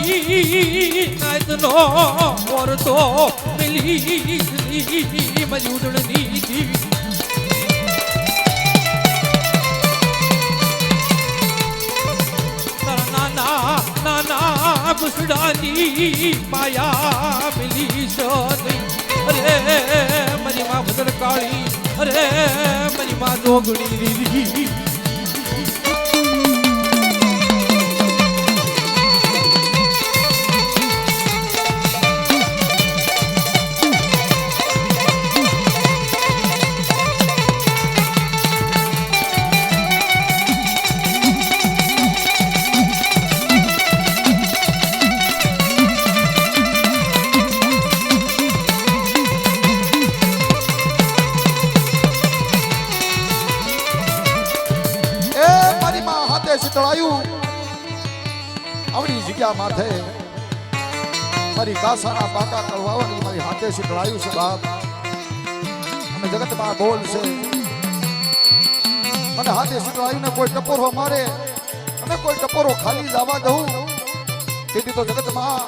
નાયતનો ઓરતો મિલી મારી ઉડણની જીવી નાના ગુસડાની માયા મિલી સદી અરે મારી માં ભદર કાળી અરે મારી માં જોગણી દીદી શીતળાયું આવડી જગ્યા માથે મારી કાસાના પાકા કળવાવાની મારી હાથે શીતળાયું છે બાપ અને જગતમાં બોલ છે મને હાથે શીતળાયું ને કોઈ ટપોરો મારે અને કોઈ ટપોરો ખાલી જવા દઉં તેથી તો જગતમાં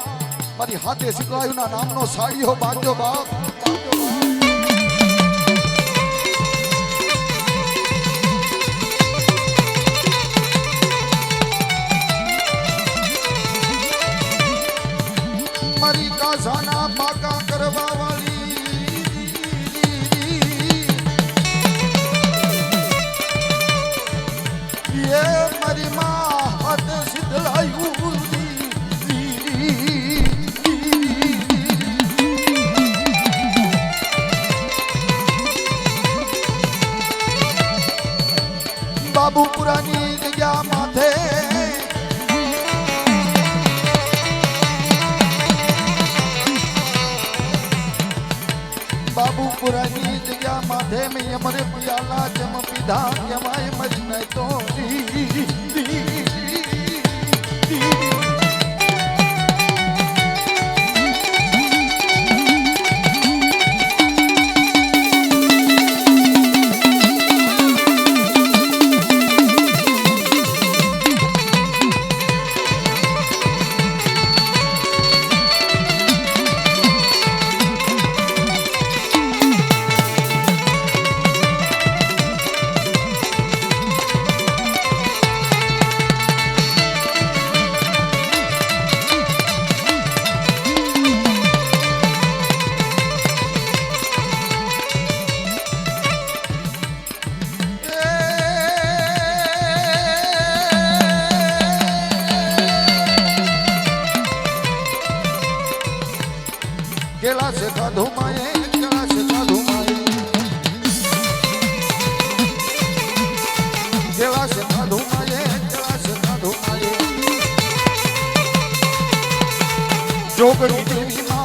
મારી હાથે શીતળાયું ના નામનો સાડીઓ બાંધ્યો બાપ મારી કાસાના પાકા કરવા વાળી એ મારી માં હાથ શીતળાયું બાબુપુરાની જગ્યા માથે બાબુપુરાની જગ્યા માથે મેં અમરે પિયાલા જમ પીધા કહેવાય મરી ન તો केला से खाधो माए केला से खाधो माए केला से खाधो माए केला से खाधो माए जोगड़ी देवी माँ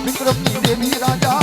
विक्रमनी देवी राजा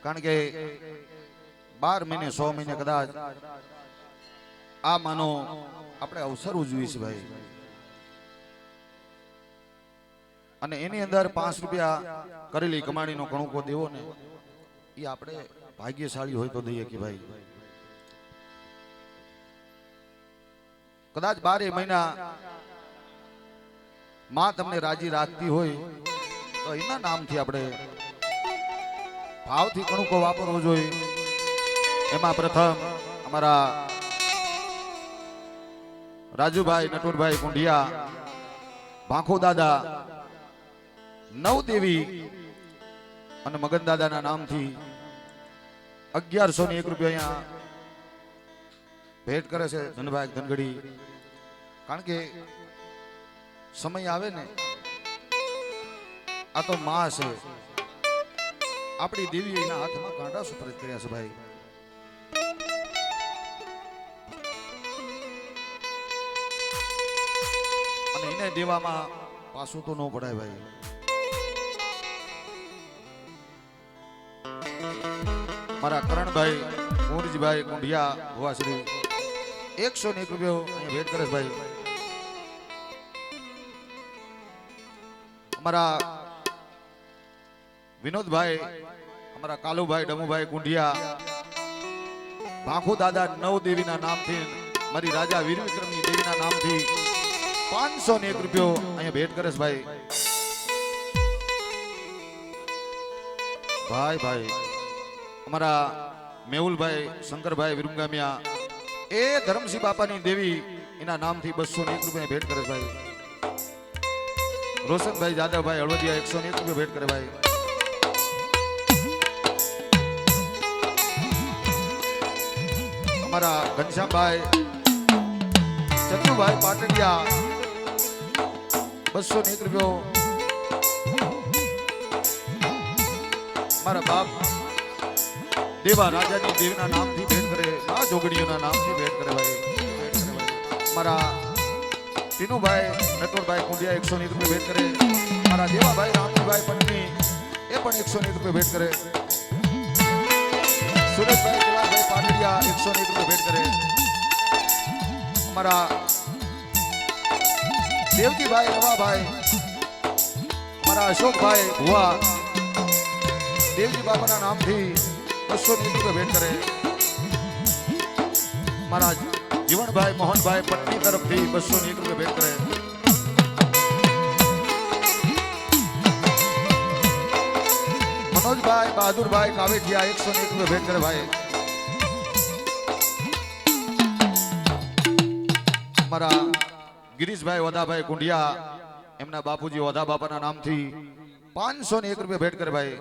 કારણ કે 12 મહિને 100 મહિને કદાચ આ માનો આપણે અવસર ઉજવી છે ભાઈ, અને એની અંદર 5 રૂપિયા કરેલી કમાણીનો કણુકો દેવો ને એ આપણે ભાગ્યશાળી હોય તો દઈએ કે ભાઈ. કદાચ 12 મહિના માં તમને રાજી રાખતી હોય તો એના નામથી આપણે ભાવથી કણુકો વાપરવો જોઈએ. એમાં પ્રથમ અમારા રાજુભાઈ નટુરભાઈ કુંઢિયા ભાંખો દાદા નવદેવી અને મગન દાદાના નામથી 1101 રૂપિયા અહીંયા ભેટ કરે છે ધનભાઈ ધનગડી. કારણ કે સમય આવે ને, આ તો માં છે આપણી દેવી, એના હાથમાં કાંટા સુપ્રત કર્યા છે ભાઈ. અને એને દેવામાં પાછું તો ન પડાય ભાઈ. મારા કરણભાઈ કુંવરજીભાઈ કુંઢિયા ભુવાશ્રી 101 રૂપિયા અહીંયા ભેટ કરે છે ભાઈ. અમારા વિનોદભાઈ, અમારા કાલુભાઈ ડમુભાઈ કુંઢિયા ભાંખુ દાદા નવદેવીના નામથી, મારી રાજા વીર વિક્રમની દેવીના નામથી 501 રૂપિયો અહીંયા ભેટ કરે છે ભાઈ. ભાઈ ભાઈ અમારા મેહુલભાઈ શંકરભાઈ વિરમગામિયા એ ધરમસિંહ બાપાની દેવી એના નામથી 201 રૂપિયા ભેટ કરે છે ભાઈ. રોશનભાઈ જાદવભાઈ હળવદિયા 101 રૂપિયા ભેટ કરે ભાઈ. અમારા ઘનશ્યામભાઈ ચંદુભાઈ પાટડિયા 201 રૂપિયો. મારા બાપ દેવા રાજાની દેવીના નામથી ભેટ કરે, આ જોગડીઓના નામથી ભેટ કરે ભાઈ. મારા ટીનુભાઈ નટવરભાઈ કુંડિયા 101 રૂપિયા ભેટ કરે. મારા દેવાભાઈ રામજીભાઈ પત્ની એ પણ 101 રૂપિયા ભેટ કરે. સુરેશભાઈ કેલાભાઈ પાટડિયા 101 રૂપિયા ભેટ કરે. અમારા દેવજીભાઈ રવાભાઈ, અમારા અશોકભાઈ ભુવા દેવજી બાપાના નામથી 201 રૂપિયા ભેટ કરે. મારા જીવણભાઈ મોહનભાઈ પત્ની તરફથી 201 રૂપિયા ભેટ કરે. મનોજભાઈ બહાદુરભાઈ કાવેઠિયા 101 રૂપિયા ભેટ કરે ભાઈ. મારા ગિરીશભાઈ વદાભાઈ કુંડિયા એમના બાપુજી વદા બાપાના નામથી 501 રૂપિયા ભેટ કરે ભાઈ.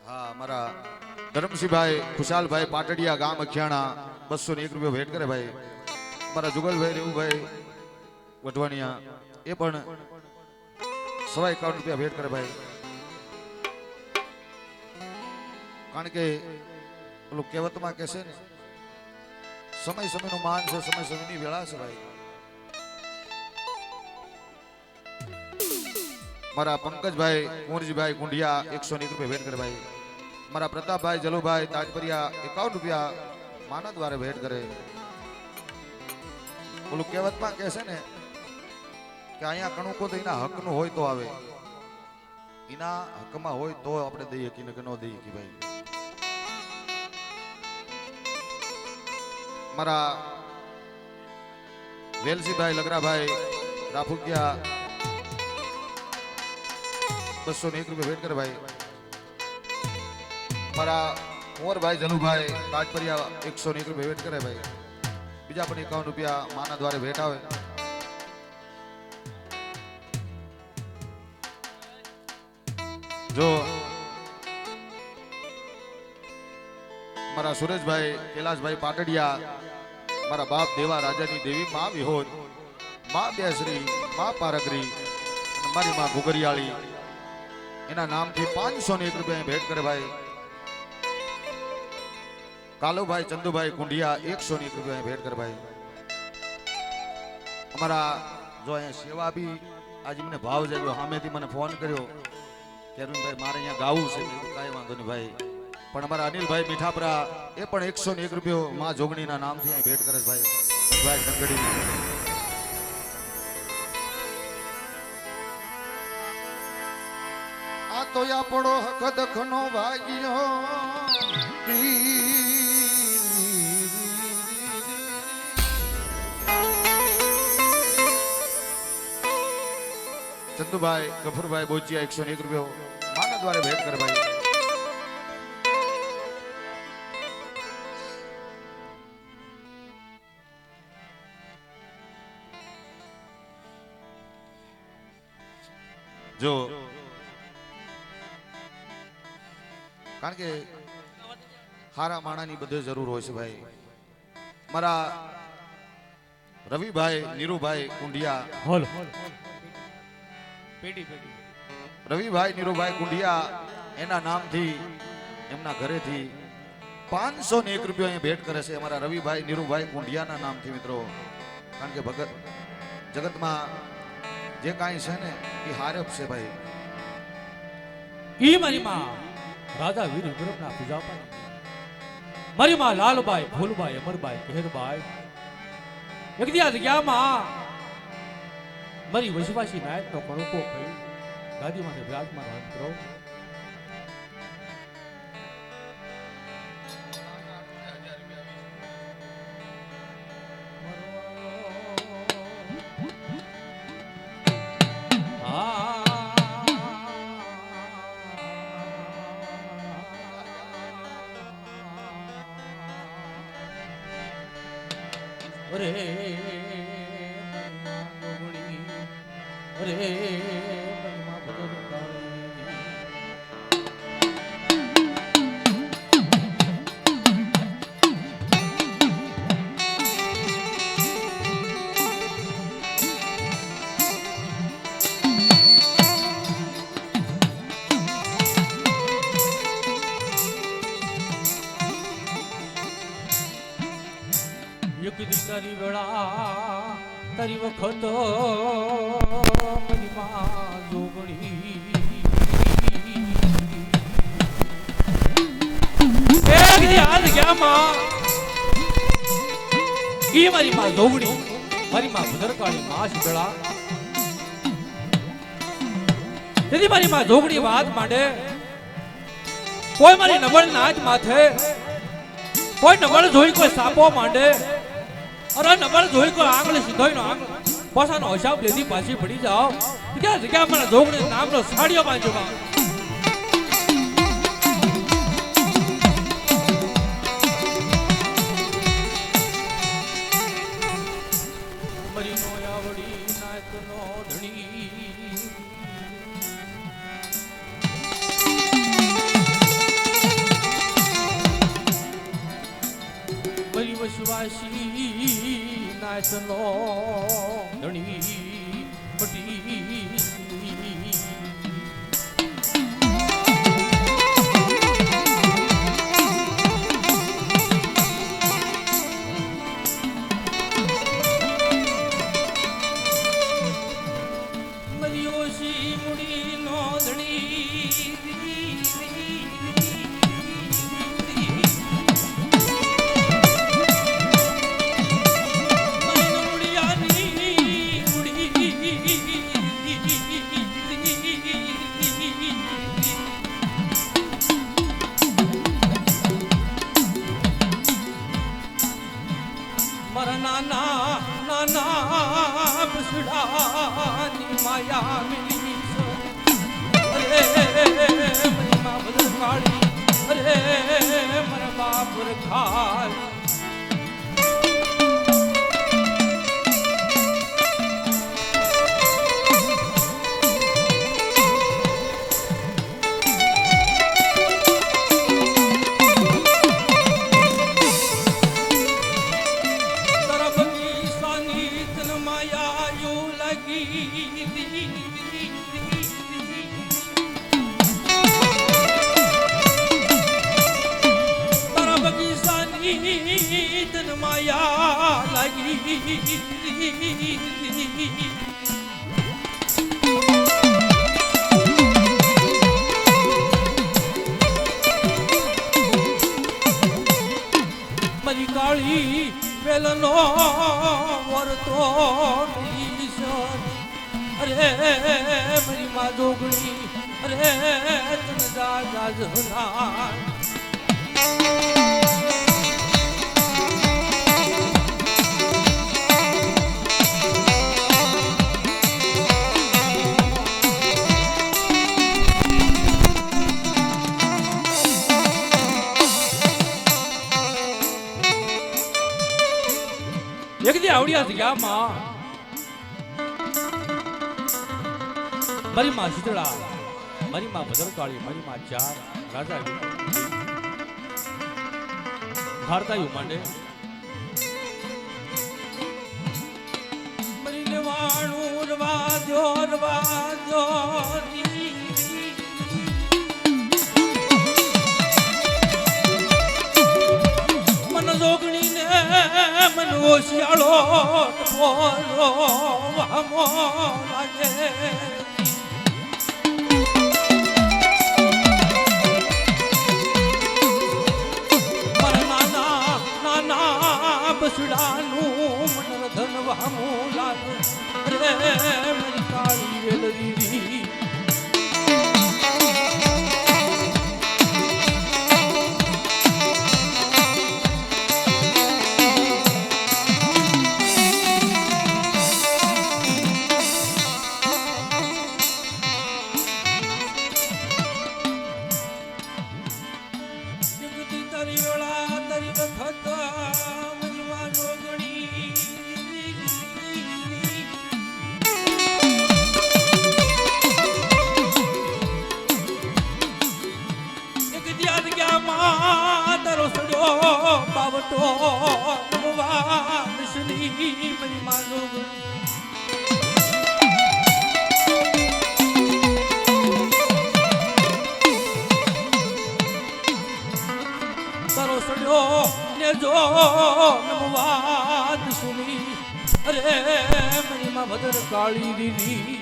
હા, મારા ધરમસિંહભાઈ ખુશાલભાઈ પાટડિયા ગામ અખિયાણા 201 રૂપિયા ભેટ કરે ભાઈ. મારા જુગલભાઈ રેવુભાઈ વઢવાણિયા એ પણ 51 રૂપિયા ભેટ કરે ભાઈ. કારણ કે પેલું કહેવતમાં કહેશે ને, સમય સમયનું માન છે, સમય સમયની વેળા છે ભાઈ. મારા પંકજભાઈ કુંવરજીભાઈ કુંઢિયા 101 રૂપિયા ભેટ કરે ભાઈ. મારા પ્રતાપભાઈ જલુભાઈ તાજપરિયા 51 રૂપિયા માના દ્વારે ભેટ કરે. ઓલું કહેવતમાં કહેશે ને કે અહીંયા કણુકો તો એના હકનું હોય તો આવે, એના હકમાં હોય તો આપણે દઈએ કે ન દઈએ કે ભાઈ. મારા વેલસીભાઈ લગરાભાઈ રાફુકિયા 201 રૂપિયા ભેટ કરે ભાઈ. મારા કુંવરભાઈ જનુભાઈ તાજપરિયા 101 રૂપિયા ભેટ કરે ભાઈ. બીજા પણ 51 રૂપિયા માના દ્વારે ભેટ આવે. જો મારા સુરેશભાઈ કૈલાસભાઈ પાટડિયા, મારા બાપ દેવા રાજાની દેવી માં વિહોર, માં બેસરી, માં પારગરી અને મારી માં ઘુગરિયાળી એના નામથી 501 રૂપિયા ભેટ કરે ભાઈ. કાલુભાઈ ચંદુભાઈ કુંઢિયા 101 રૂપિયા ભેટ કરે ભાઈ. અમારા જો અહીંયા સેવા બી આજે મને ભાવ જાગ્યો સામેથી મને ફોન કર્યો કે અરવિંદભાઈ મારે અહીંયા ગાવું છે મેં કીધું કાંઈ વાંધો નહીં ભાઈ પણ અમારા અનિલભાઈ મીઠાપરા એ પણ 101 રૂપિયો માં જોગણીના નામથી અહીં ભેટ કરે છે ભાઈ ગંગડી આ તો આપણો હક દખનો ભાગ્યો ચંદુભાઈ ગફુરભાઈ બોચિયા 101 રૂપિયો માના દ્વારે ભેટ કરે ભાઈ જો કારણ કે હારા માણાની બધે જરૂર હોય છે ભાઈ મારા રવિભાઈ નીરુભાઈ કુંડિયા હોલ પેડી રવિભાઈ નીરુભાઈ કુંડિયા એના નામથી એમના ઘરેથી 501 રૂપિયા અહીં ભેટ કરે છે અમારા રવિભાઈ નીરુભાઈ કુંડિયાના નામથી મિત્રો કારણ કે ભગત જગતમાં જે કાંઈ છે ને એ હારપ છે ભાઈ ઈ મારી માં રાજા વીર વિક્રમના પૂજાપા મારી માં લાલબાઈ ફૂલબાઈ અમરબાઈ કહેરબાઈ એક દી આ જગ્યામાં મારી વસવાસી નાયકનો કણકો કહી ગાદીમાંથી વિરાજમાન હોય મિત્રો અરે અરે મહિમા બદલ તારી વેળા તારી વખત મારી માં જોગણી એક દી આ જગ્યામાં ઈ મારી માં જોગણી મારી માં ભદ્રકાળી માં શીતળા તેથી મારી માં જોગણી વાત માંડે કોઈ મારી નબળ નાચ માથે કોઈ નબળ જોઈ કોઈ સાપો માંડે અરે નબર જોઈ કો આંગળી સીધોઈ નો આંગ પોસાનો હિસાબ લેતી પાછી પડી જાઓ ક્યાં જગ્યા મને જોગણી નામનો સાડીઓ બાંધ્યો બા મરી નો આવડી નાચ નો ધણી મરી વસવાસી નાચનો ધણી પટી મરિયોશી મુડી નો ધણી નાના નાના બસડાની માયા મિલી અરે મારી માં બદલવાળી અરે મારા બાપ રખાલ તન માયા લાગી મારી પેલનો વરતો નીશન અરે મારી માં જોગણી અરે તન જા જહના એક દી આવડિયા જગ્યામાં મારી માં શીતળા મારી માં ભદ્રકાળી મારી માં ચાર રાજા ભારતાયુ માંડે મારી લેવાણું રવાજો મન જોગણી ને મન ઓશિયાળો બોલો વામો લાગે બસડાનું મન ધન વામું લાગે રે મારી કાળી વેલરી બાવટો વાસની મારી માનો તારો સડ્યો ને જો નમવાદ સુની અરે મારી માં ભદ્ર કાળી દીદી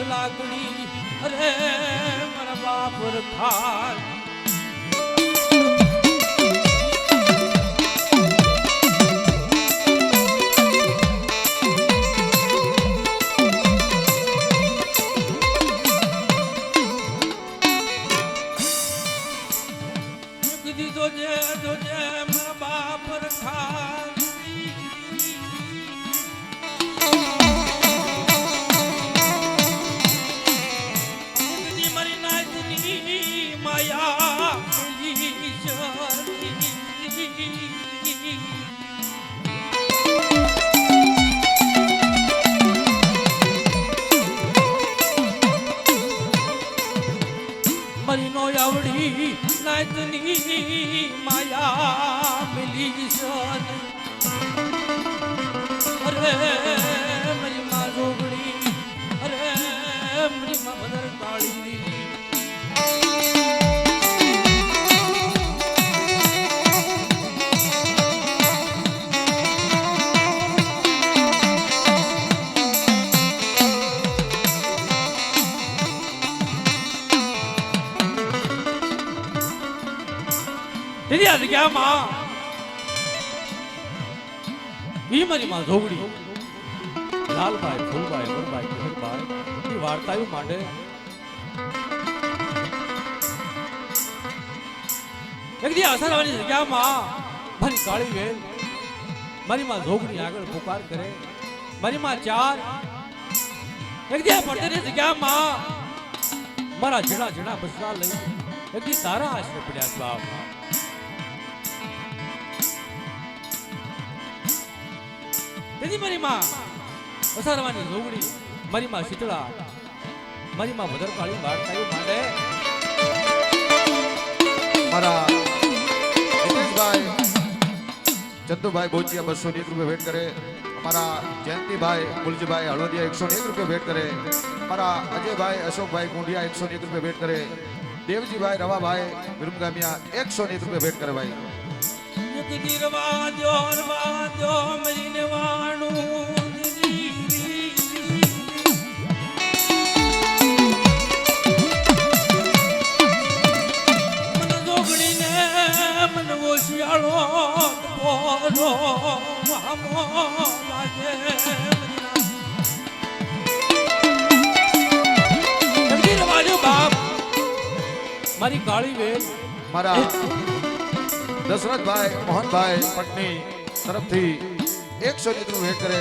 લાગણી અરે મારા બાપ રખાય જોજે મારા બાપ રખાય મરીનો આવડી નાચની માયા મિલી સન અરે મારી માં જોગણી અરે મારી માં ભદર કાળી દીદી આ જગ્યામાં ઈ મારી માં જોગડી લાલભાઈ ફૂલભાઈ વરભાઈ કિશોરભાઈ એ વાર્તાયું માંડે એક દી આસારાવાની જગ્યામાં મારી કાળી વેલ મારી માં જોગણી આગળ પુકાર કરે મારી માં ચાર એક દી પડતેની જગ્યામાં મારા ઝીણા ઝીણા બસરા લઈ એક દી તારા આશરે પડ્યા છે બાપ તેથી મારી માં અસારવાની જોગણી મારી માં શીતળા મારી માં વધર કાળી વાર્તાઓ માંડે મારા હિતેશભાઈ ચંદુભાઈ બોચિયા 201 રૂપિયા ભેટ કરે મારા જયંતિભાઈ મુલજીભાઈ હળવદિયા 101 રૂપિયા ભેટ કરે મારા અજયભાઈ અશોકભાઈ કુંડિયા 101 રૂપિયા ભેટ કરે દેવજીભાઈ રવાભાઈ વિરમગામિયા 101 રૂપિયા ભેટ કરે ભાઈ મરીને વાણું શિયાળો પોરો આમો લાગે જગદીર વાલ્યો બાપ મારી કાળી વેલ મારા દશરથભાઈ મોહનભાઈ પટની તરફથી 100 લીટર ભેટ કરે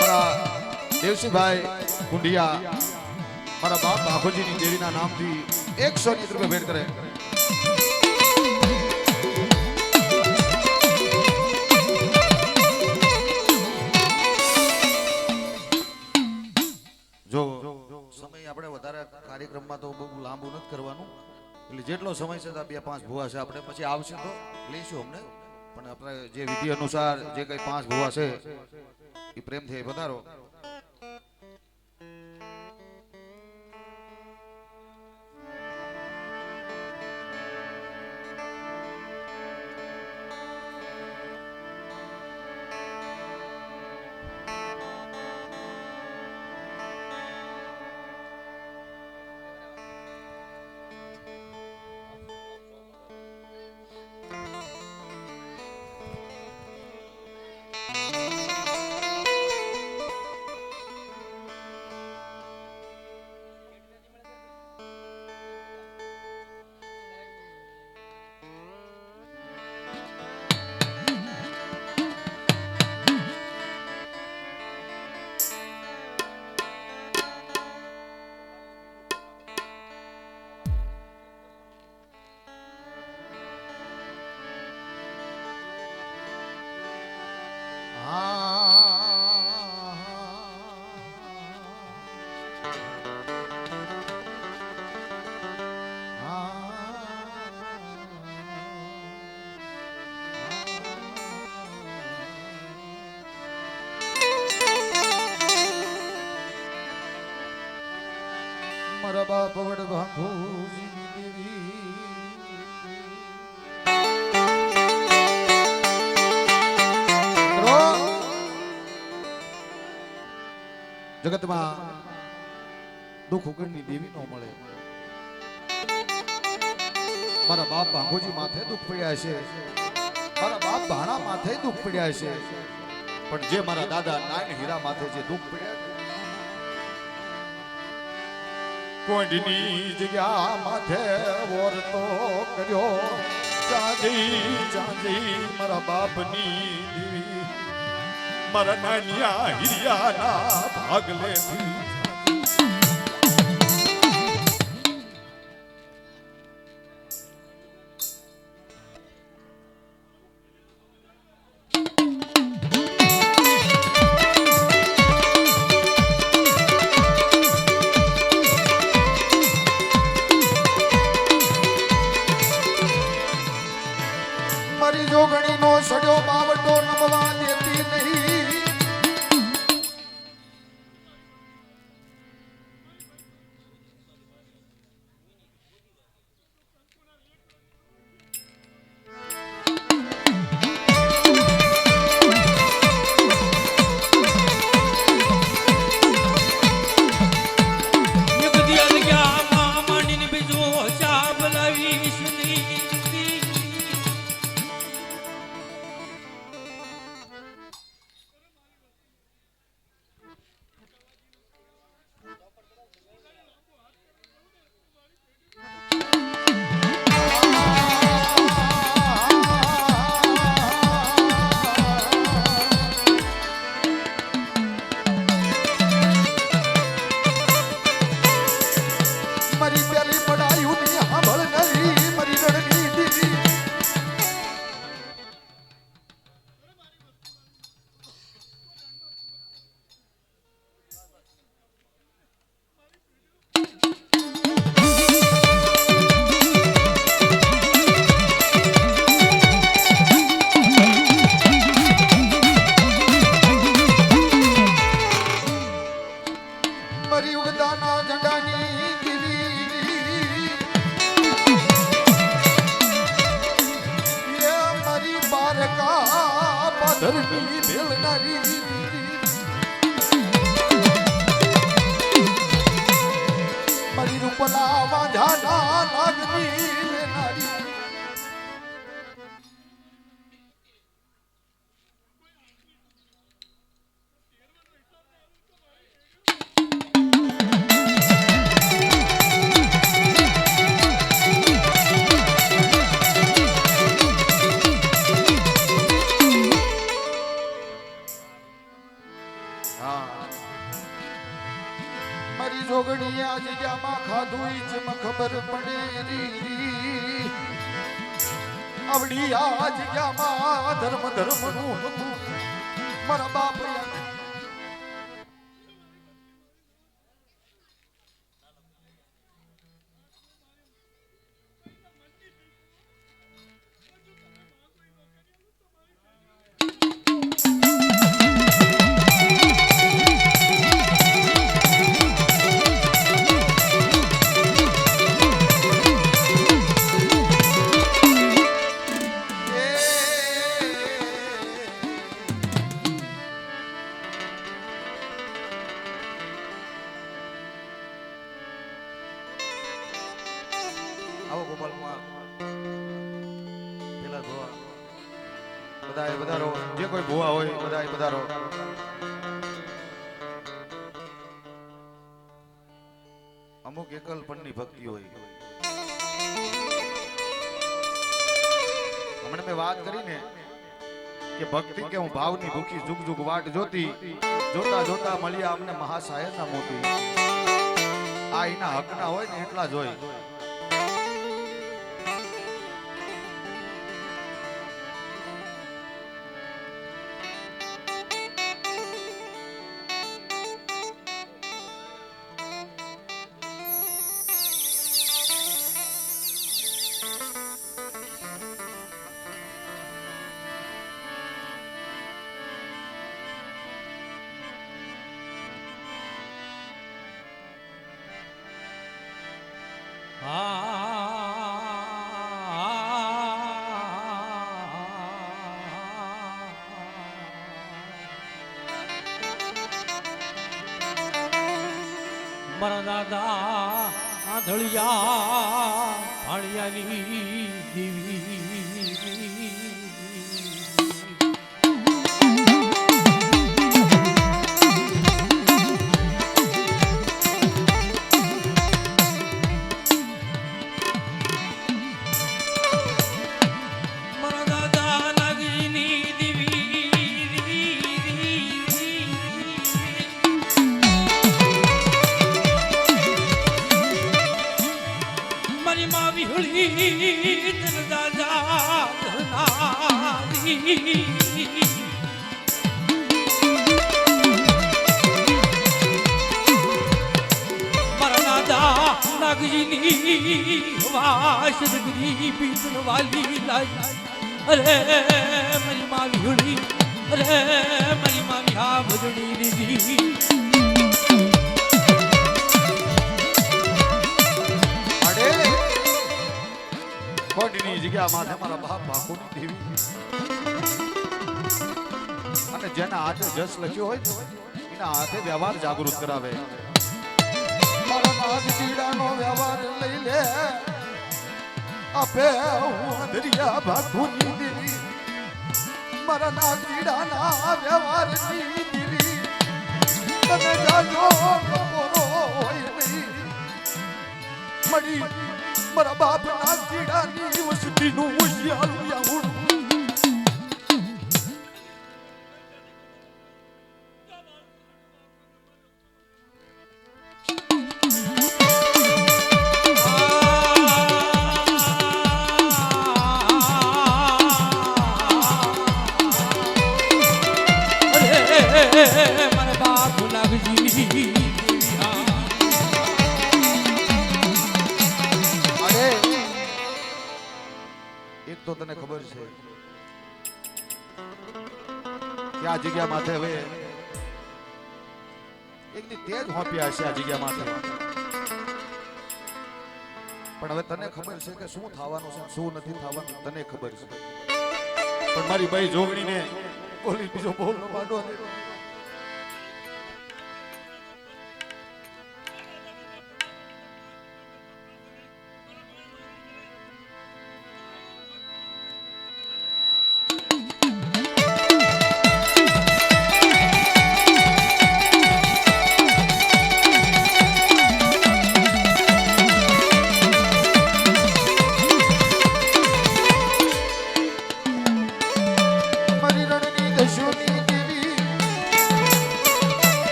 મારા દેવસીભાઈ કુંડિયા મારા બાપ બાપુજીની દેવીના નામથી 100 લીટર ભેટ કરે જો સમય આપણે વધારે કાર્યક્રમમાં તો બહુ લાંબુ નથી કરવાનું એટલે જેટલો સમય છે 2-5 ભૂવા છે આપણે પછી આવશે તો લઈશું અમને પણ આપણે જે વિધિ અનુસાર જે કઈ 5 ભૂવા છે એ પ્રેમથી વધારો મારા બાપ વડ ભાંગોજીની દેવી જગતમાં દુઃખ ઉગડની દેવી નો મળે મારા બાપ ભાંગોજી માથે દુઃખ પડ્યા છે મારા બાપ ભાણા માથે દુઃખ પડ્યા છે પણ જે મારા દાદા નાયણ હીરા માથે જે દુઃખ પડ્યા કોંડની જગ્યા માથે વરતો કર્યો ચાંદી ચાંદી મારા બાપની દેવી મારા નાનિયા હિરિયાના ભાગલે જોગણીનો સડ્યો બાવટો નમવા દેતી નહીં મારી રૂપલા વાંઝાના લાગની લેનારી મારી જોગણી આ જગ્યામાં ખાધું ઈ જ ખબર પડે રી આવડી આ જગ્યામાં ધર્મનું હતું મારા બાપ આવો ગોપાલમાં પેલા ભુવા બધાએ પધારો જે કોઈ ભુવા હોય બધાએ પધારો અમુક એકલ પણની ભક્તિ હોય હમણાં મેં વાત કરી ને કે ભક્તિ કે હું ભાવની ભૂખી જુગ જુગ વાટ જોતી જોતા જોતા મળ્યા અમને મહાસાયરના મોતી આ એના હકના હોય ને એટલા જ હોય મારા દાદા આંધળિયા ભાણિયાની દેવી નાગજીની વાસ નગરી પીતળ વાલી લાઈ અરે મારી માં વિહળી અરે મારી માં વિહા ભજણી દીધી કોટની જગ્યા માથે મારા બાપ બાપુની દેવી અને જેના હાથે જસ લખ્યો હોય એના હાથે વ્યવહાર જાગૃત કરાવે મારા નાગ જીડાનો વ્યવહાર લઈ લે આપે હું દરિયા બાપુની દેવી મારા નાગ જીડાના વ્યવહારની દેવી તમે જાજો કપોરો હોય નહીં મળી મારા બાપ ના કીડાની વસતી નું ઉશિયાલું આવું મારા બાપ નાગજી એક તો તને ખબર છે કે આ જગ્યા માથે હવે એકની તેજ હોપ્યા હશે આ જગ્યા માથે પણ હવે તને ખબર છે કે શું થવાનું છે શું નથી થવાનું તને ખબર છે પણ મારી ભાઈ જોગણીને બોલી બીજો બોલ નો માંડો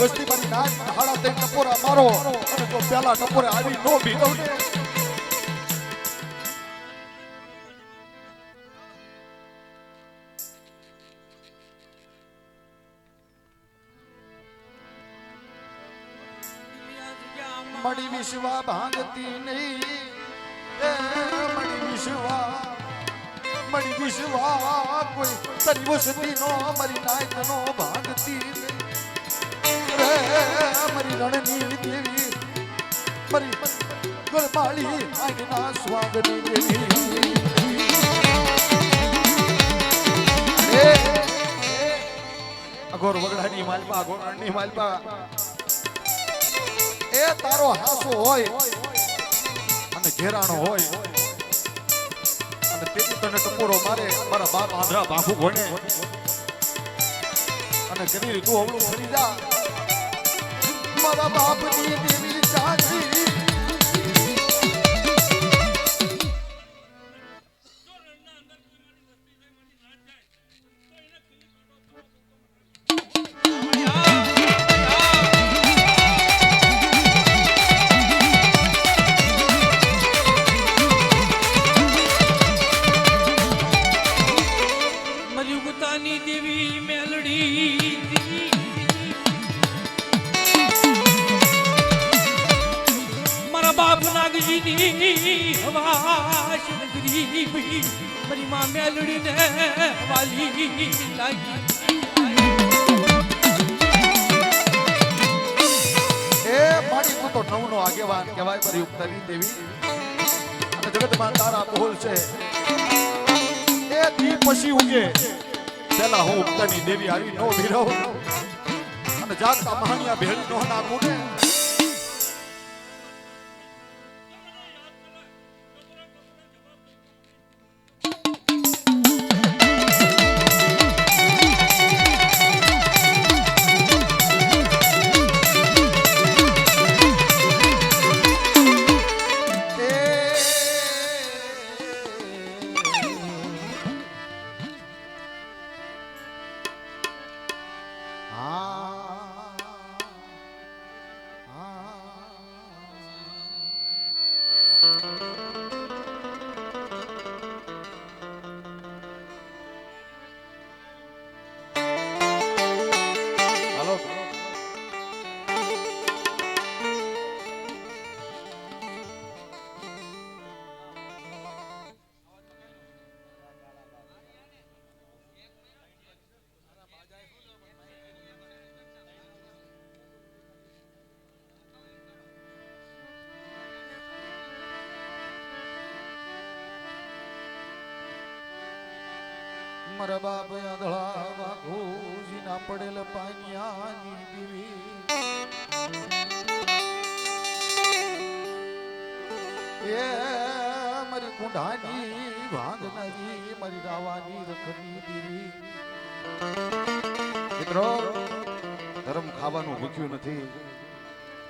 વસ્તી મારી નાચ હાડા તે ટપોરા મારો અને જો પેલા ટપોરે આવી નો ભીડો ને મડી વિશ્વા ભાંગતી નહીં મડી વિશ્વા કોઈ તરી વસતી નો મારી નાચ નો ભાંગતી રે મારી રણની દેવી મારી ગરમાળી આજના સ્વાગની દેવી અગોર વગડાની માલપા અગોરની માલપા એ તારો હાસો હોય અને ઘેરાણો હોય અને તેથી તને ટપોરો મારે મારા બાપ આંધળા ભાખું ભણે અને કરી તું અવળું ફરી જા મારા બાપની દેવી સાચી દેવી મેલડી મારા બાપ નાગજીની હવાશ નગરી મારી માં મેલડી ને વાલી લાગી એ મારી તું તો નવનો આગેવાન કહેવાય મારી ઉક્તાની દેવી અને જગતમાં તારા બોલ છે એ દી પછી ઉગે પેલા હું ઉક્તાની દેવી આવી નો ભીરો અને જાગતા મહાનિયા ભેળ નો નાખું ને મારા બાપ આંધળા વાઘોજી ના પડેલ પાનિયાની દેવી એ મારી કુંડાની ભાંગનારી મારી રાવાની રખની દેવી મિત્રો ધર્મ ખાવાનું ભૂખ્યું નથી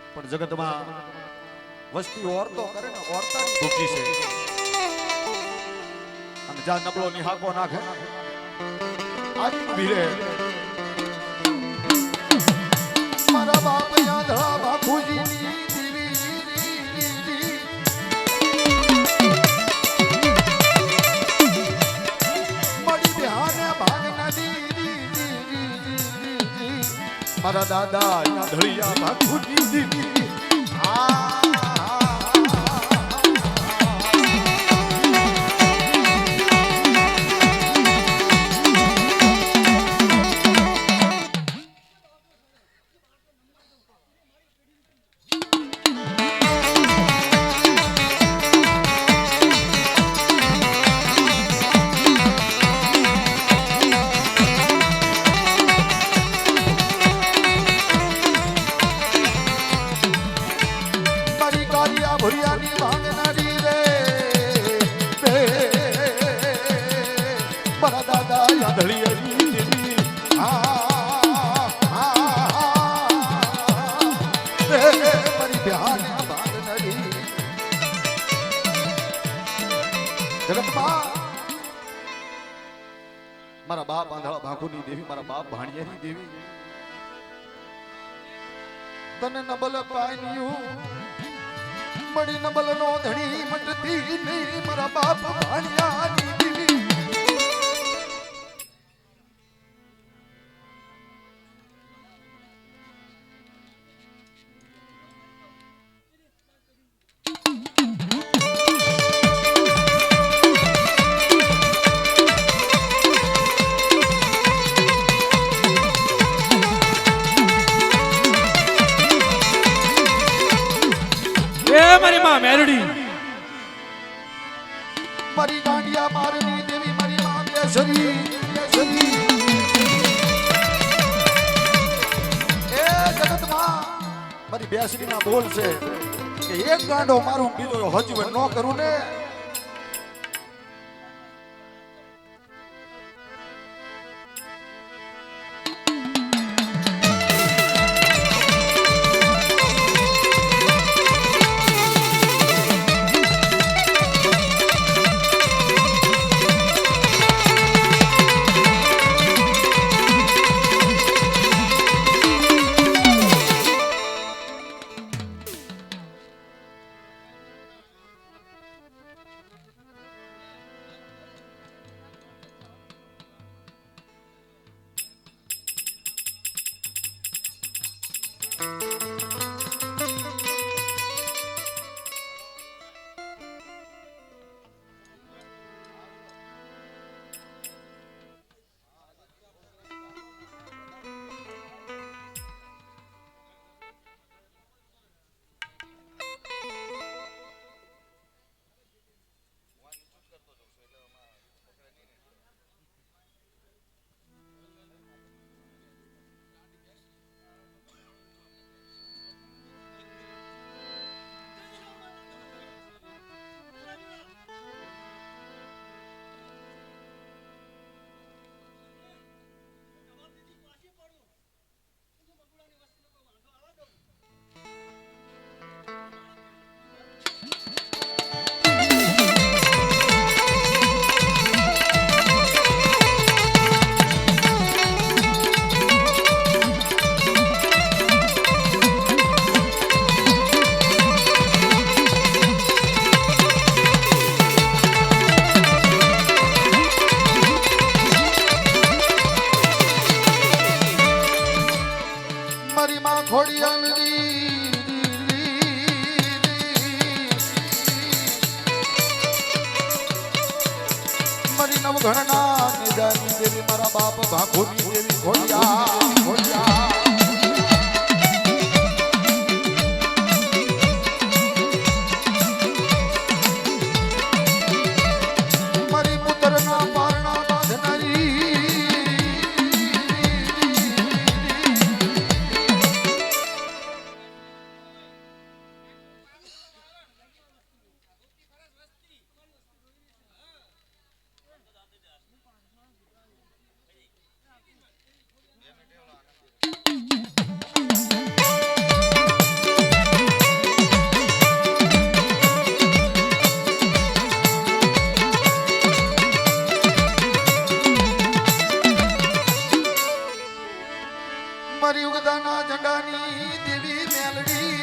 પણ જગતમાં વસ્તી ઓરતો કરે ને ઓરતાની ભૂખી છે અને જ્યાં નબળો નિહાકો નાખે આવી ભીરે મારા બાપ આંધળા બાપુજીની દેવી મળી બહાને ભાગના દીદી મારા દાદા આંધળિયા બાપુજી દેવી ભુરિયાની ભાંગનારી રે મારા દાદા આંધળિયાની દેવી મારી બહાને ભાંગનારી જગતમાં મારા બાપ આંધળા ભાખુની દેવી મારા બાપ ભાણિયાની દેવી તને નબલ પાન્યું મળી નબલ નો ધણી મટતી નહીં મારા બાપ ભાણિયાની દીવી મારી માં મેરડી મારી દાંડિયા મારની દેવી મારી માં બેસરી એ જગતમાં મારી બેસરી ના બોલ છે કે એક ગાંડો મારું બીજો હજુ ન કરું ને ઘણા નિજાની દેવી મારા બાપ ભાખોની દેવી ખોડિયા મારી પુત્રના પારણા બાંધનારી મારી ઉગદાના ઝંડાની દેવી મેલડી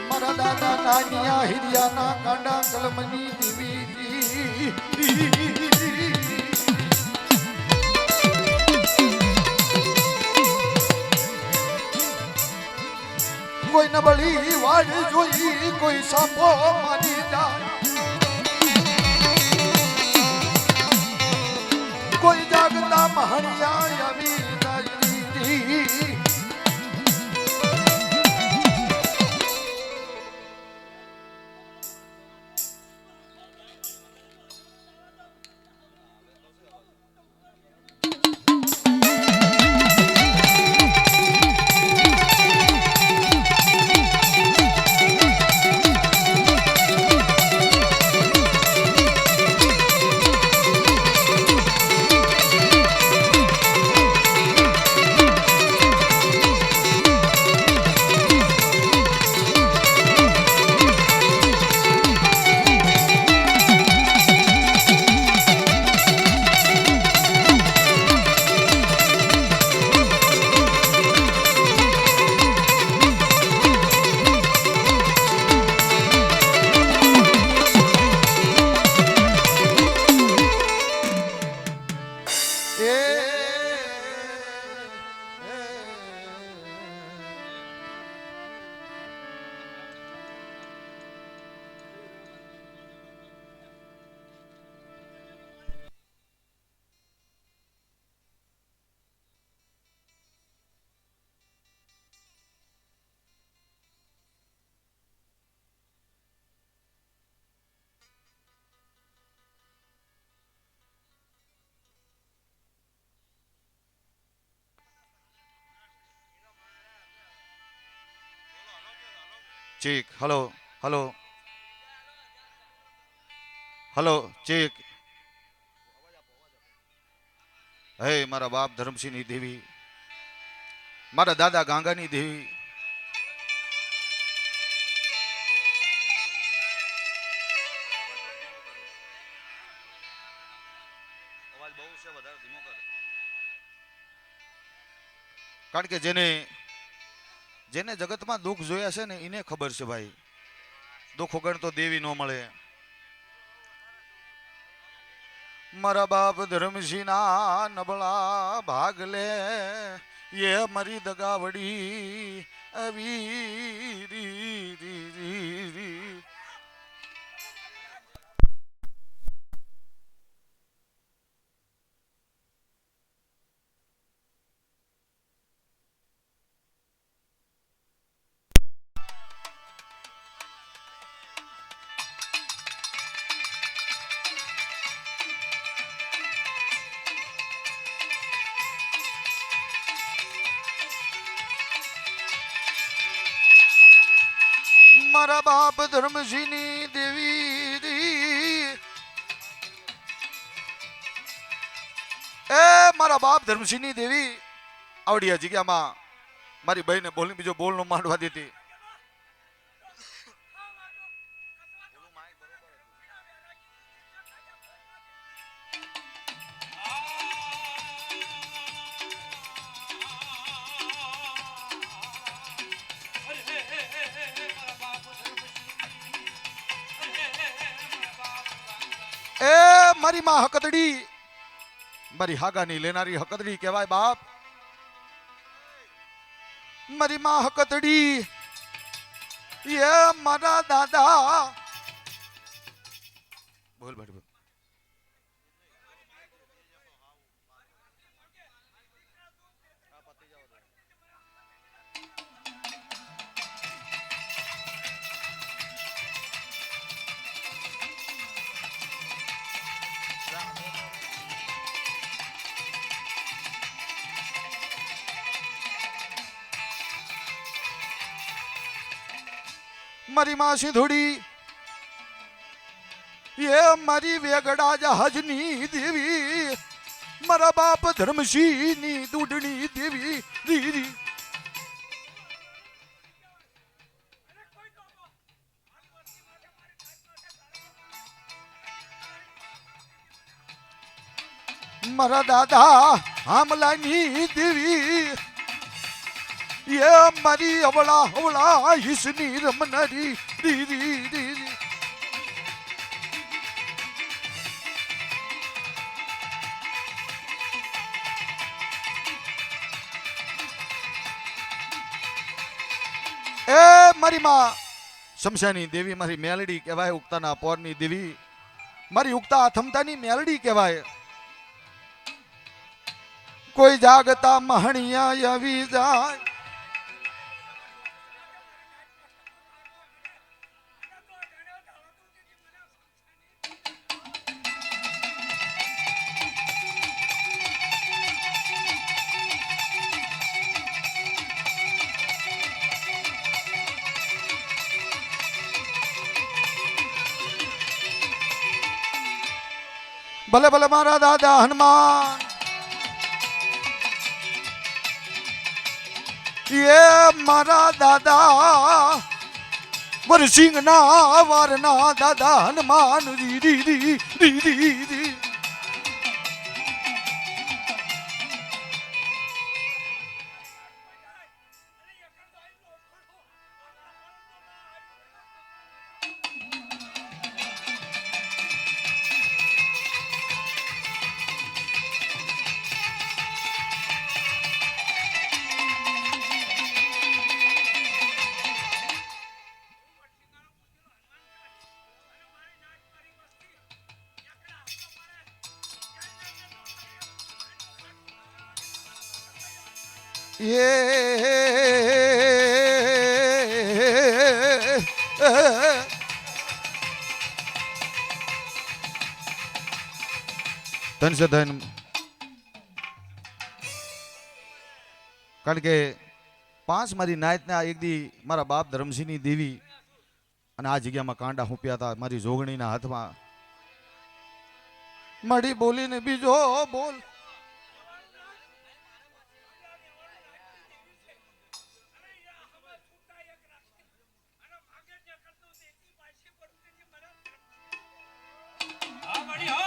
મારા દાદા નાનિયા હિરિયાના કાંડા કલમની દેવી કોઈ નબળી વાડ જોઈ કોઈ સાપો મારી જાય કોઈ જાગતા મહણિયા આવી જાય ચીક હલો હલો હલો ચીક હે મારા બાપ ધર્મસિંહની દેવી, મારા દાદા ગાંગાની દેવી, કારણ કે જેને જેને જગતમાં દુઃખ જોયા છે ને એને ખબર છે ભાઈ, દુઃખ વગર તો દેવી ન મળે. મારા બાપ ધર્મસિંહના નબળા ભાગલે એ મરી દગાવડી આવી રી રી રી રી. મારા બાપ ધર્મસિંહની દેવી એ મારા બાપ ધર્મસિંહની દેવી આવડી આ જગ્યામાં મારી બહેને બોલી બીજો બોલ નો માંડવા દેતી. એ મારી માં હકદડી, મારી હાગાની લેનારી હકદડી કહેવાય બાપ. મારી માં હકદડી એ મારા દાદા બોલ બેઠ બોલ. મારી માં સિંધુડી એ મારી વેગડા જહાજની દેવી, મારા બાપ ધર્મસિંહની દૂધની દેવી રી. મારા દાદા આમલાની દેવી એ મારી અવળા અવળા હિસની રમનારી રી રી રી રી. એ મારી માં શમશાની દેવી મારી મેલડી કહેવાય, ઉગતાના પોરની દેવી મારી ઉગતા થમતાની મેલડી કહેવાય. કોઈ જાગતા મહણિયા આવી જાય ભલે ભલે મારા દાદા હનુમાન એ મારા દાદા વરસિંહ ના વારના દાદા હનુમાન રી રી રી રી રી રી. ધન છે ધન. કારણ કે પાંચ મારી નાયતના એક દી મારા બાપ ધર્મસિંહની દેવી અને આ જગ્યામાં કાંડા હુંપ્યા હતા મારી જોગણીના હાથમાં. મળી બોલીને બીજો બોલ. હા મળી હો.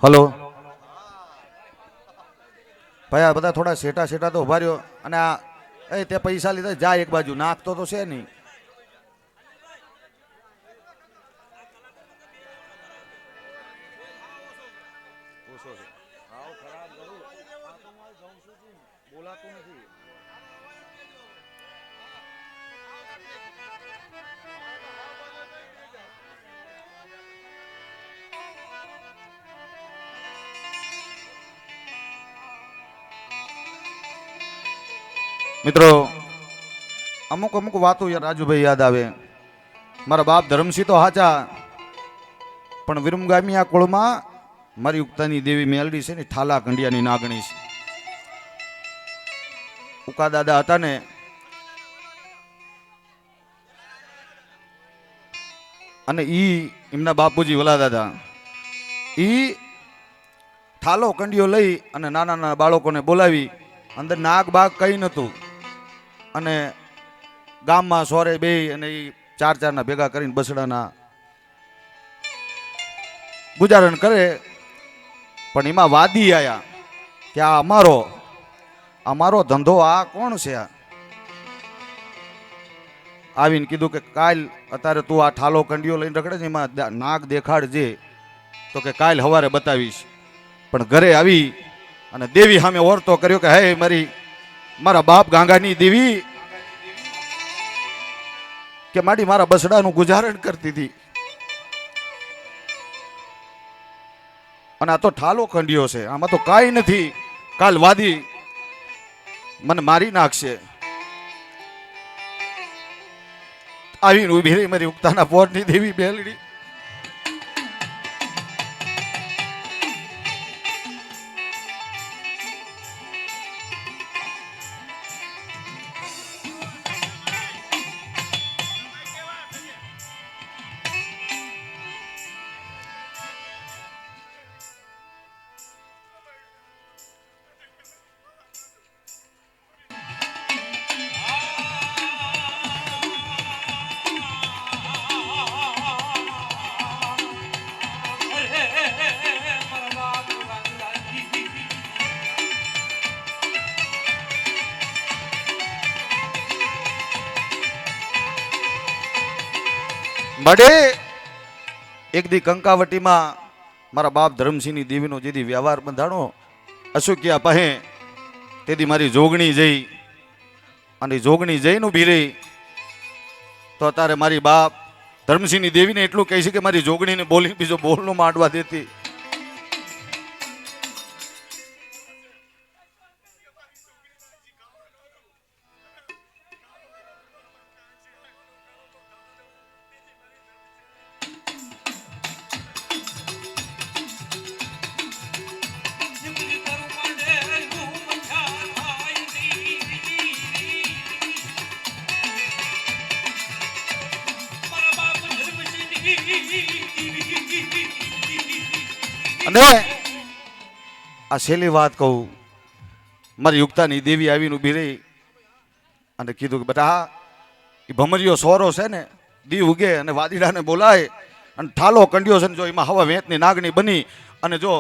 હલો ભાઈ, આ બધા થોડા શેટા શેટા તો ઉભા રહ્યો. અને આ તે પૈસા લીધા જા એક બાજુ, નાખતો તો છે નહીં. મિત્રો, અમુક અમુક વાતો યાર રાજુભાઈ યાદ આવે. મારા બાપ ધરમસિંહ તો હાચા, પણ વિરમગામી આ કુળમાં મારી ઉક્તાની દેવી મેલડી છે ને ઠાલા કંડિયાની નાગણી છે. ઉકા દાદા હતા ને અને ઈ એમના બાપુજી વલા દાદા ઈ ઠાલો કંડિયો લઈ અને નાના નાના બાળકોને બોલાવી, અંદર નાગ બાગ કઈ નતું, અને ગામમાં સોરે બે અને એ ચાર ચારના ભેગા કરીને બસડાના ગુજારણ કરે. પણ એમાં વાદી આયા કે આ અમારો ધંધો, આ કોણ છે? આવીને કીધું કે કાલ અત્યારે તું આ ઠાલો કંડિયો લઈને રખડે છે, એમાં નાગ દેખાડજે. તો કે કાલ સવારે બતાવીશ. પણ ઘરે આવી અને દેવી સામે ઓરતો કર્યો કે હે મારા બાપ ગાંગાની દેવી, કે મારા બસડાનું ગુજારણ કરતી હતી, અને આ તો ઠાલો કંડિયો છે, આમાં તો કાંઈ નથી. કાલ વાદી મને મારી નાખશે. આવીને ઉભી રહી મારી ઉગતાના પોરની દેવી બેલડી. મળે એક દી કંકાવટીમાં મારા બાપ ધરમસિંહની દેવીનો જેથી વ્યવહાર બંધાણો અશુક્યા પહે તેથી મારી જોગણી જઈ, અને જોગણી જઈને ઊભી રહી. તો અત્યારે મારી બાપ ધરમસિંહની દેવીને એટલું કહે છે કે મારી જોગણીને બોલી બીજો બોલ નો માંડવા દેતી. અને આ છેલ્લી વાત કહું મારી યુક્તાની દેવી આવીને ઊભી રહી અને કીધું કે બેટા એ ભમરીયો સોરો છે ને દી ઉગે અને વાદીડાને બોલાય અને ઠાલો કંડ્યો છે ને જો એમાં હવા વેતની નાગણી બની અને જો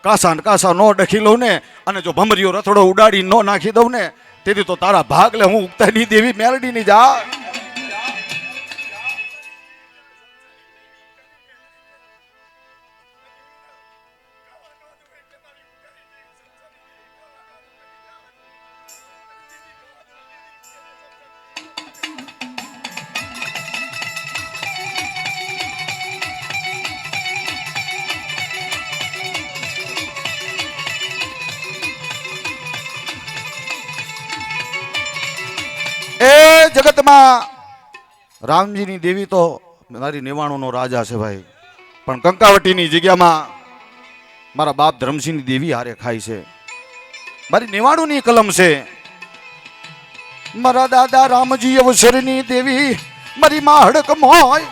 કાસા ને કાસા નો ડખી લઉં ને અને જો ભમરીયો રથડો ઉડાડી નો નાખી દઉં ને તેથી તો તારા ભાગ લે હું ઉગતાની દેવી મેલડીની જા. એ જગતમાં રામજીની દેવી તો મારી નિવાણોનો રાજા છે ભાઈ, પણ કંકાવટીની જગ્યામાં મારા બાપ ધરમસિંહની દેવી હારે ખાય છે. મારી નિવાણુની કલમ છે. મારા દાદા રામજી અવસરની દેવી મારી માં હડક મોય.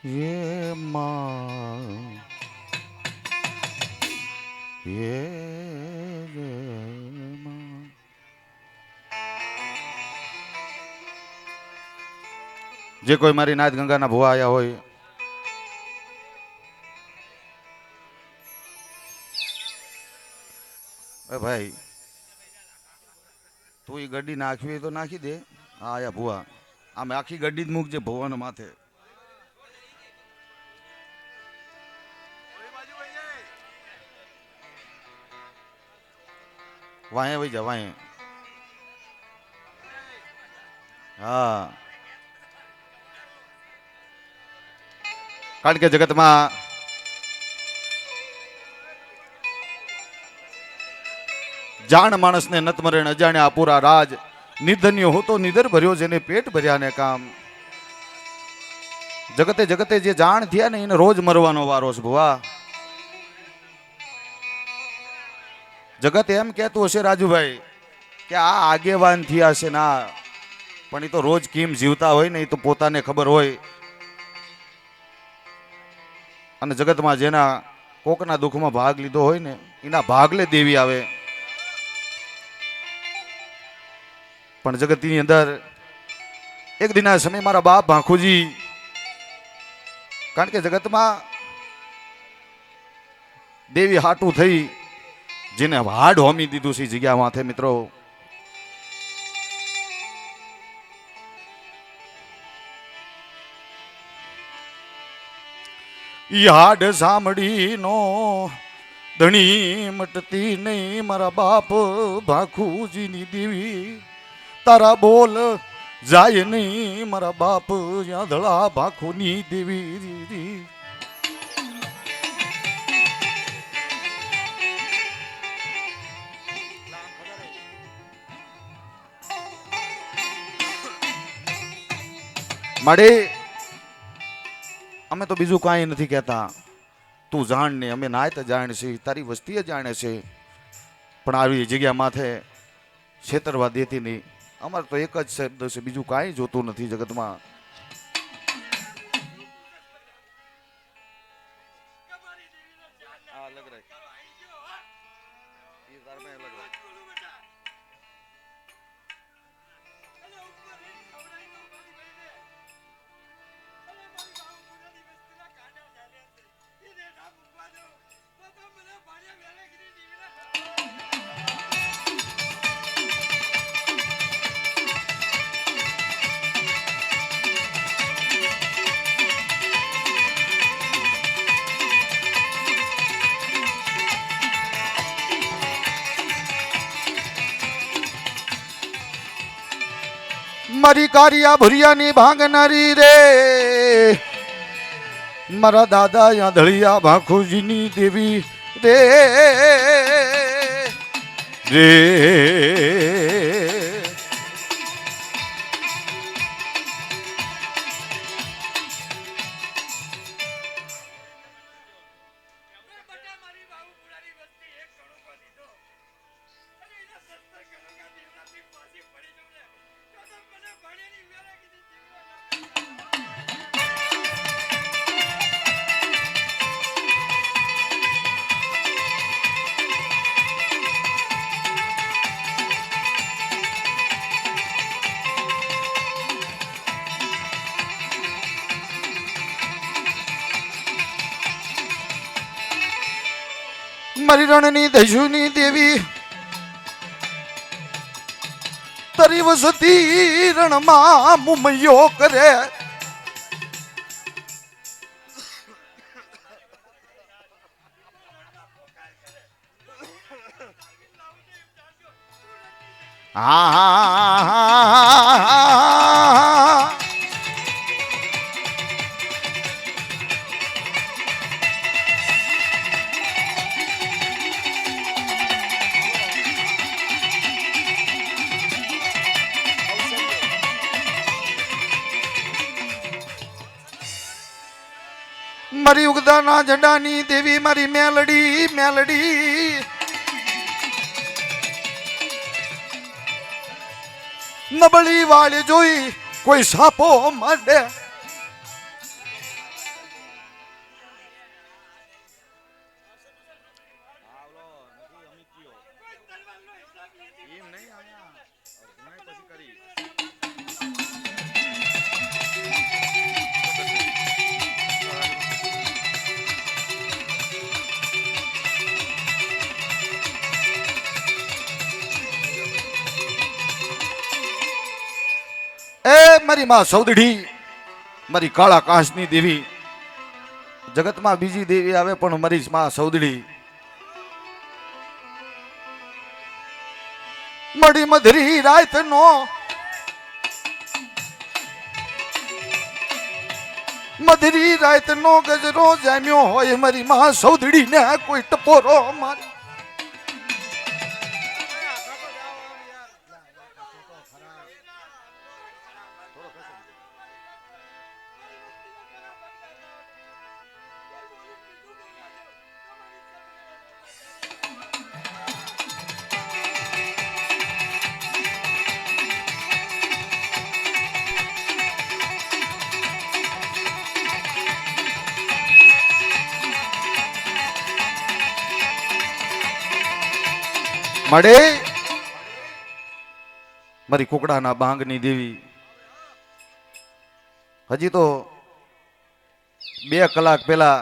ये माँ ये माँ. જે કોઈ મારી નાથ ગંગાના ભુવા આયા હોય એ ભાઈ તું એ ગड्डी નાખવી હોય તો નાખી દે. આ આયા ભુવા, આમે આખી ગड्डी જ મૂકજે ભુવાના માથે. વાહે વહી જા વાહે. હા, કારણ કે જગતમાં જાણ માણસને નત મરે અજાણ્યા પૂરા રાજ નિર્ધન્યો હોતો નિદર ભર્યો જેને પેટ ભર્યા ને કામ. જગતે જગતે જે જાણ થયા ને એને રોજ મરવાનો વારો છે ભુવા. જગત એમ કહેતું હશે રાજુભાઈ કે આ આગેવાન થયા છે ના, પણ એ તો રોજ કેમ જીવતા હોય ને એ તો પોતાને ખબર હોય. અને જગતમાં જેના કોકના દુઃખમાં ભાગ લીધો હોય ને એના ભાગલે દેવી આવે. પણ જગતની અંદર એક દિના સમય મારા બાપ ભાખુજી, કારણ કે જગતમાં દેવી હાટું થઈ જેને હાડ હોમી દીધું છે જગ્યા માથે મિત્રો. ઈ હાડ સાંભળી નો ધણી મટતી નહીં મારા બાપ ભાખુજીની દેવી. તારા બોલ જાય નહીં મારા બાપ યાદળા ભાખુની દેવી. મળે અમે તો બીજું કાંઈ નથી કહેતા, તું જાણ ને અમે નાય તો જાણ છે, તારી વસ્તી જાણે છે, પણ આવી જગ્યા માથે છેતરવા દેતી નહીં. અમારે તો એક જ શબ્દ છે, બીજું કાંઈ જોતું નથી જગતમાં. મારી કારિયા ભુરિયાની ભાંગનારી રે મારા દાદા યાદળિયા ભાખુજીની દેવી રે રે મારી રણની દશુની દેવી તરી વસતી રણમાં મુમૈયો કરે હા મારી ઉગદાના ઝંડાની દેવી મારી મેલડી મેલડી નબળી વાળ જોઈ કોઈ સાપો માંડે મારી માં સૌદડી મારી કાળા કાશની દેવી જગતમાં બીજી દેવી આવે પણ મારી માં સૌદડી મડી મધરી રાત નો મધરી રાત નો ગજરો જામ્યો હોય મારી માં સૌદડી ને કોઈ ટપોરો મારી મળે મારી કુકડાના બાંગની દેવી હજી તો 2 કલાક પહેલા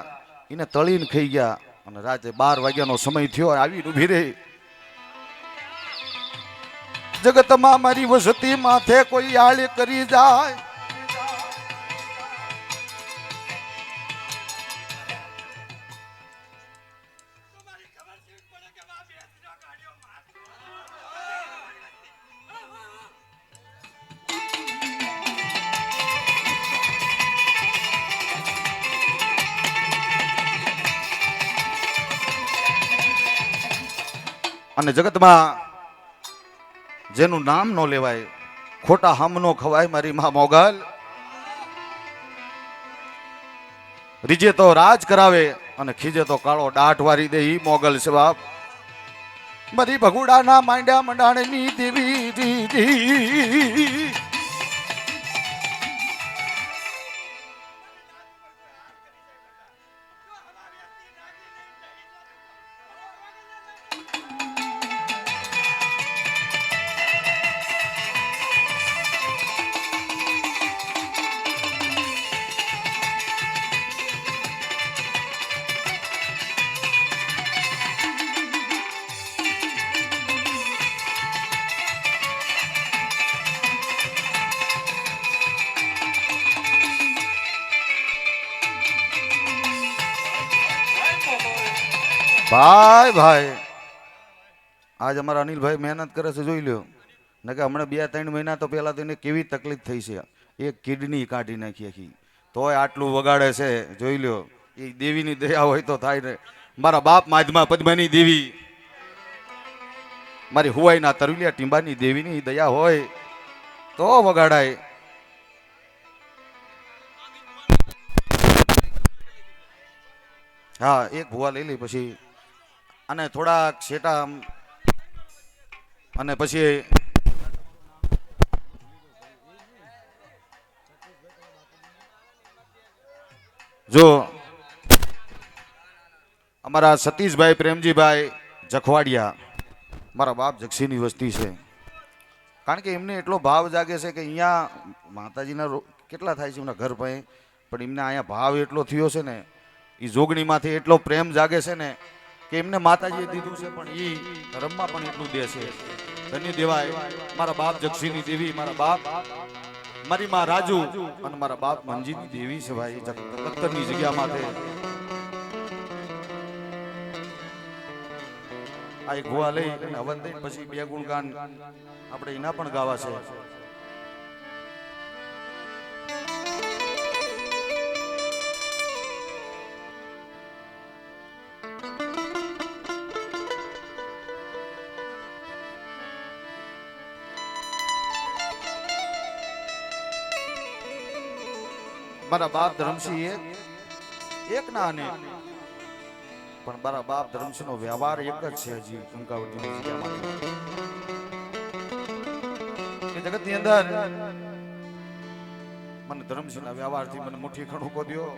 એને તળીને ખાઈ ગયા અને રાતે 12 વાગ્યાનો સમય થયો આવી ઊભી રહી જગતમાં મારી વસતી માથે કોઈ આળ કરી જાય અને જગતમાં જેનું નામ નો લેવાય ખોટા હમ નો ખવાય મારી માં મોગલ રીજે તો રાજ કરાવે અને ખીજે તો કાળો દાઢ વારી દે ઈ મોગલ છે બાપ મારી ભગુડાના માંડ્યા મંડાણની દેવી રીજી ભાઈ ભાઈ આજ અમારા અનિલભાઈ મહેનત કરે છે જોઈ લ્યો ને કે હમણાં 2-3 મહિના તો પહેલા તો એને કેવી તકલીફ થઈ છે, એક કિડની કાઢી નાખી આખી, તોય આટલું વગાડે છે. જોઈ લ્યો, એ દેવીની દયા હોય તો થાય ને. મારા બાપ માધમાં પદ્મની દેવી, મારી હુવાઈના તરવિલિયા ટીંબાની દેવીની દયા હોય તો વગાડાય. હા, એક ભુવા લઈ લઈ પછી અને થોડાક શેટા અને પછી જો અમારા સતીશભાઈ પ્રેમજીભાઈ જખવાડિયા, મારા બાપ જક્ષીની વસ્તી છે. કારણ કે એમને એટલો ભાવ જાગે છે કે અહીંયા માતાજીના કેટલા થાય છે એમના ઘર પાસે, પણ એમને અહીંયા ભાવ એટલો થયો છે ને, એ જોગણીમાંથી એટલો પ્રેમ જાગે છે ને કે એમને માતાજીએ દીધું છે પણ એ ધર્મમાં પણ એટલું દે છે. ધન્ય દેવાય મારા બાપ જક્ષીની દેવી, મારા બાપ મારી માં રાજુ અને મારા બાપ મંજીની દેવી છે ભાઈ, જગતની જગ્યામાંથી. આ એક ભુવા લઈ અને હવન દઈ પછી 2 ગુણગાન આપણે એના પણ ગાવા છે. મારા બાપ ધરમસિંહ એક ના અનેક, પણ મારા બાપ ધરમસિંહ નો વ્યવહાર એક જ છે. હજી કંકાવતીની જગ્યામાં કે જગત ની અંદર મને ધરમસિંહ ના વ્યવહારથી મને મુઠ્ઠી ખણુકો દ્યો.